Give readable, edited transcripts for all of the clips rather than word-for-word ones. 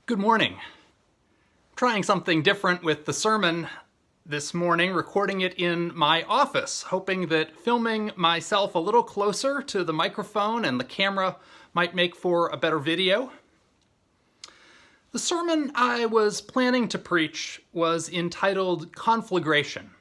Good morning. Trying something different with the sermon this morning, recording it in my office, hoping that filming myself a little closer to the microphone and the camera might make for a better video. The sermon I was planning to preach was entitled Conflagration,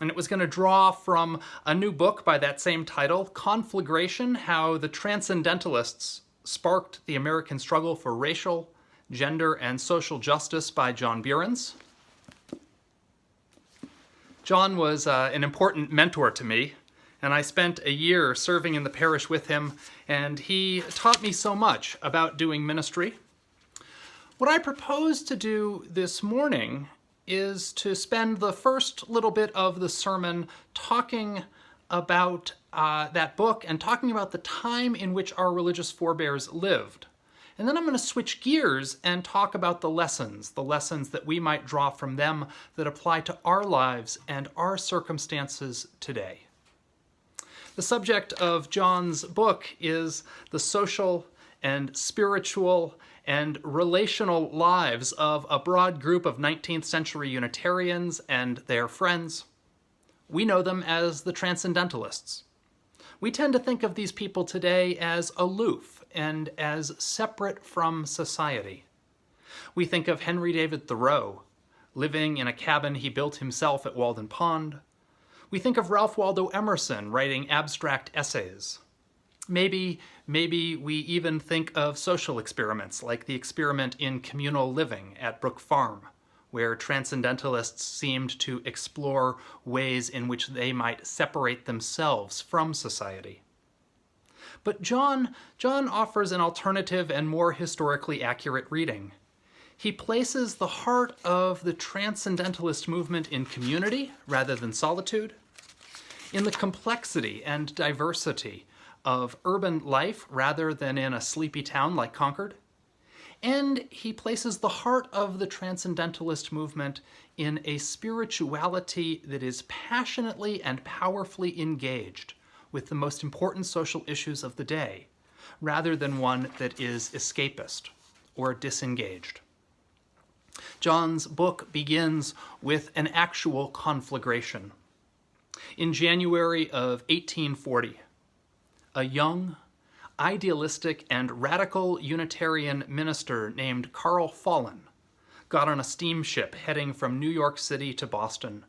and it was going to draw from a new book by that same title, Conflagration: How the Transcendentalists Sparked the American Struggle for Racial, Gender, and Social Justice by John Behrens. John was an important mentor to me, and I spent a year serving in the parish with him, and he taught me so much about doing ministry. What I propose to do this morning is to spend the first little bit of the sermon talking about that book and talking about the time in which our religious forebears lived. And then I'm going to switch gears and talk about the lessons that we might draw from them that apply to our lives and our circumstances today. The subject of John's book is the social and spiritual and relational lives of a broad group of 19th century Unitarians and their friends. We know them as the Transcendentalists. We tend to think of these people today as aloof and as separate from society. We think of Henry David Thoreau, living in a cabin he built himself at Walden Pond. We think of Ralph Waldo Emerson writing abstract essays. Maybe we even think of social experiments like the experiment in communal living at Brook Farm, where transcendentalists seemed to explore ways in which they might separate themselves from society. But John offers an alternative and more historically accurate reading. He places the heart of the transcendentalist movement in community rather than solitude, in the complexity and diversity of urban life rather than in a sleepy town like Concord, and he places the heart of the transcendentalist movement in a spirituality that is passionately and powerfully engaged with the most important social issues of the day, rather than one that is escapist or disengaged. John's book begins with an actual conflagration. In January of 1840, a young, idealistic, and radical Unitarian minister named Carl Fallen got on a steamship heading from New York City to Boston,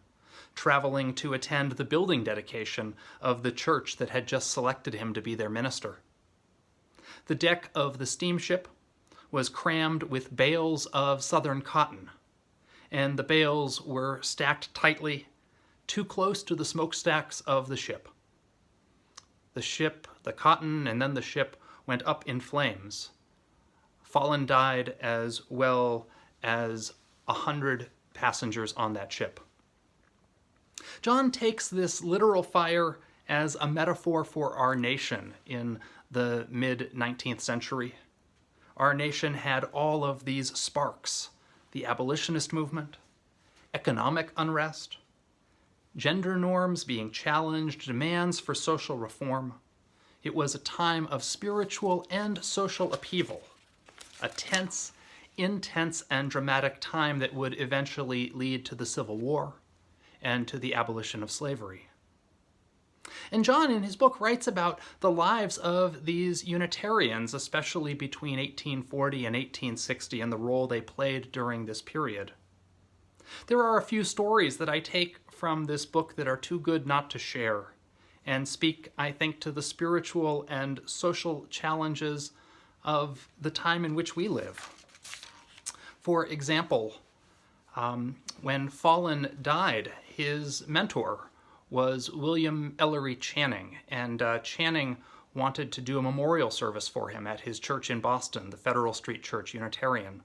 traveling to attend the building dedication of the church that had just selected him to be their minister. The deck of the steamship was crammed with bales of southern cotton, and the bales were stacked tightly, too close to the smokestacks of the ship. The cotton, and then the ship went up in flames. Fallen died, as well as 100 passengers on that ship. John takes this literal fire as a metaphor for our nation in the mid-19th century. Our nation had all of these sparks: the abolitionist movement, economic unrest, gender norms being challenged, demands for social reform. It was a time of spiritual and social upheaval, a tense, intense, and dramatic time that would eventually lead to the Civil War and to the abolition of slavery. And John, in his book, writes about the lives of these Unitarians, especially between 1840 and 1860, and the role they played during this period. There are a few stories that I take from this book that are too good not to share, and speak, I think, to the spiritual and social challenges of the time in which we live. For example, when Fallen died, his mentor was William Ellery Channing, and Channing wanted to do a memorial service for him at his church in Boston, the Federal Street Church Unitarian.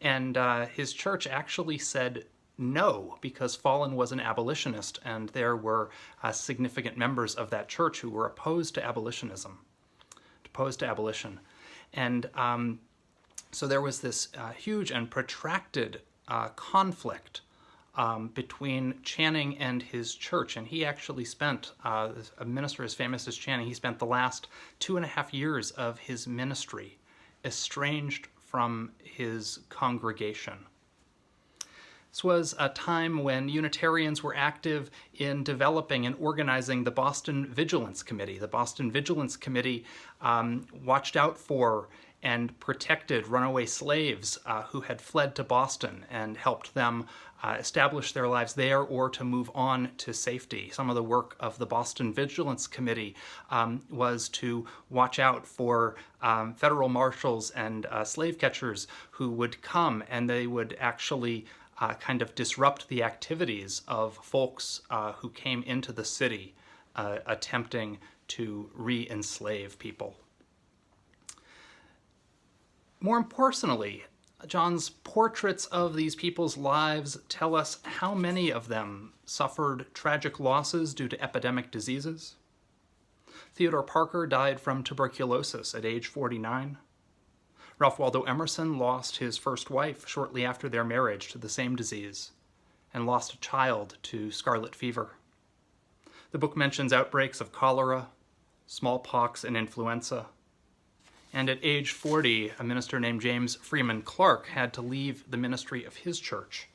And his church actually said no, because Fallen was an abolitionist, and there were significant members of that church who were opposed to abolition. And so there was this huge and protracted conflict between Channing and his church, and he actually spent, a minister as famous as Channing, he spent the last 2.5 years of his ministry estranged from his congregation. This was a time when Unitarians were active in developing and organizing the Boston Vigilance Committee. The Boston Vigilance Committee watched out for and protected runaway slaves who had fled to Boston and helped them establish their lives there or to move on to safety. Some of the work of the Boston Vigilance Committee was to watch out for federal marshals and slave catchers who would come, and they would actually kind of disrupt the activities of folks who came into the city attempting to re-enslave people. More personally, John's portraits of these people's lives tell us how many of them suffered tragic losses due to epidemic diseases. Theodore Parker died from tuberculosis at age 49. Ralph Waldo Emerson lost his first wife shortly after their marriage to the same disease and lost a child to scarlet fever. The book mentions outbreaks of cholera, smallpox, and influenza. And at age 40, a minister named James Freeman Clarke had to leave the ministry of his church,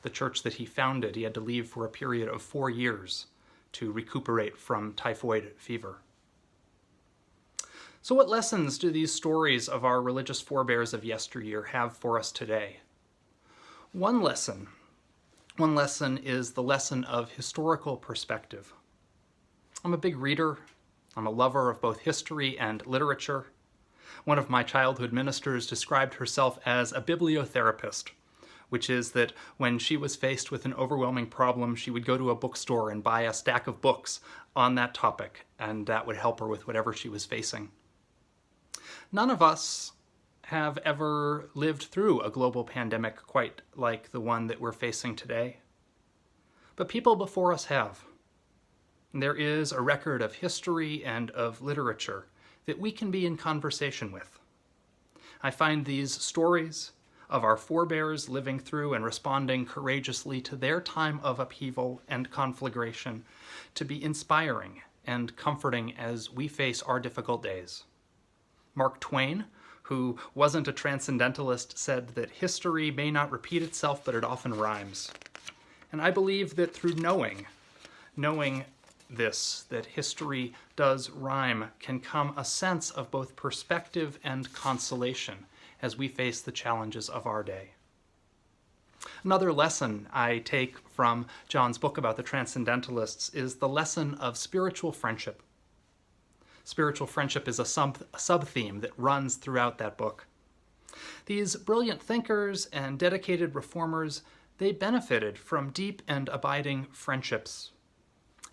the church that he founded. He had to leave for a period of 4 years to recuperate from typhoid fever. So what lessons do these stories of our religious forebears of yesteryear have for us today? One lesson is the lesson of historical perspective. I'm a big reader. I'm a lover of both history and literature. One of my childhood ministers described herself as a bibliotherapist, which is that when she was faced with an overwhelming problem, she would go to a bookstore and buy a stack of books on that topic, and that would help her with whatever she was facing. None of us have ever lived through a global pandemic quite like the one that we're facing today. But people before us have. There is a record of history and of literature that we can be in conversation with. I find these stories of our forebears living through and responding courageously to their time of upheaval and conflagration to be inspiring and comforting as we face our difficult days. Mark Twain, who wasn't a transcendentalist, said that history may not repeat itself, but it often rhymes. And I believe that through knowing this, that history does rhyme, can come a sense of both perspective and consolation as we face the challenges of our day. Another lesson I take from John's book about the Transcendentalists is the lesson of spiritual friendship. Spiritual friendship is a sub-theme that runs throughout that book. These brilliant thinkers and dedicated reformers, they benefited from deep and abiding friendships.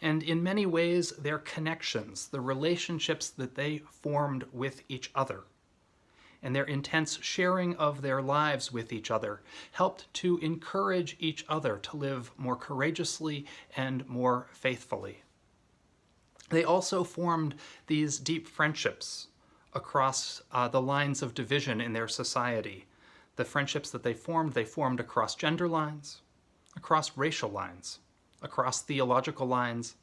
And in many ways, their connections, the relationships that they formed with each other, and their intense sharing of their lives with each other helped to encourage each other to live more courageously and more faithfully. They also formed these deep friendships across the lines of division in their society. The friendships that they formed across gender lines, across racial lines, across theological lines,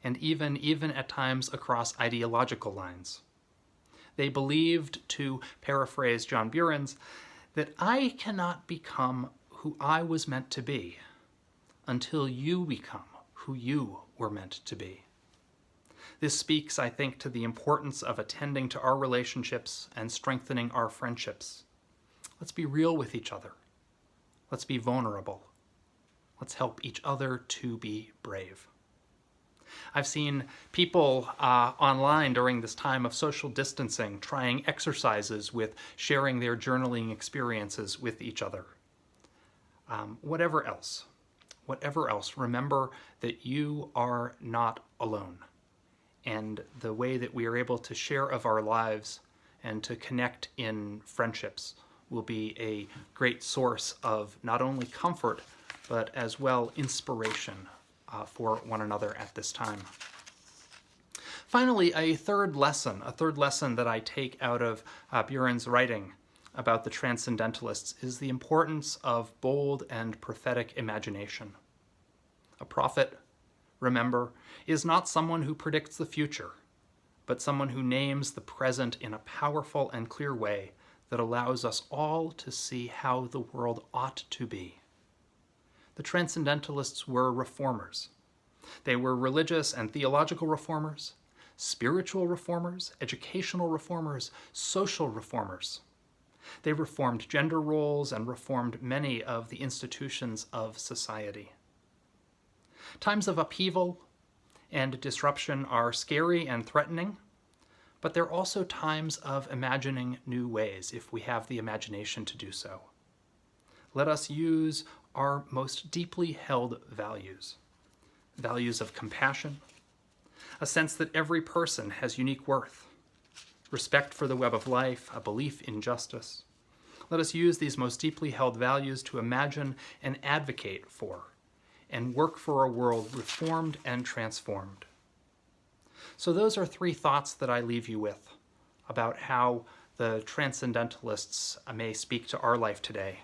and even at times across ideological lines. They believed, to paraphrase John Buren's, that I cannot become who I was meant to be until you become who you were meant to be. This speaks, I think, to the importance of attending to our relationships and strengthening our friendships. Let's be real with each other. Let's be vulnerable. Let's help each other to be brave. I've seen people online during this time of social distancing trying exercises with sharing their journaling experiences with each other. Whatever else, remember that you are not alone. And the way that we are able to share of our lives and to connect in friendships will be a great source of not only comfort, but as well inspiration for one another at this time. Finally, a third lesson that I take out of Buren's writing about the Transcendentalists is the importance of bold and prophetic imagination. A prophet, remember, is not someone who predicts the future, but someone who names the present in a powerful and clear way that allows us all to see how the world ought to be. The Transcendentalists were reformers. They were religious and theological reformers, spiritual reformers, educational reformers, social reformers. They reformed gender roles and reformed many of the institutions of society. Times of upheaval and disruption are scary and threatening, but they're also times of imagining new ways if we have the imagination to do so. Let us use our most deeply held values, values of compassion, a sense that every person has unique worth, respect for the web of life, a belief in justice. Let us use these most deeply held values to imagine and advocate for and work for a world reformed and transformed. So those are three thoughts that I leave you with about how the Transcendentalists may speak to our life today.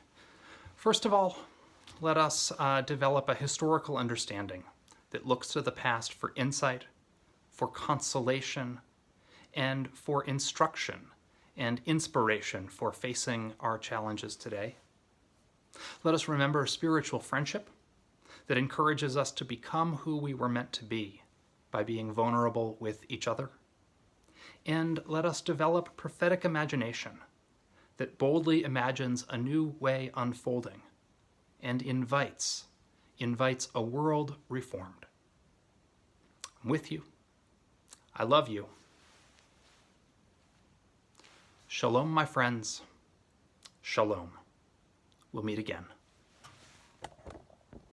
First of all, let us develop a historical understanding that looks to the past for insight, for consolation, and for instruction and inspiration for facing our challenges today. Let us remember spiritual friendship that encourages us to become who we were meant to be by being vulnerable with each other. And let us develop prophetic imagination that boldly imagines a new way unfolding and invites a world reformed. I'm with you. I love you. Shalom, my friends. Shalom. We'll meet again.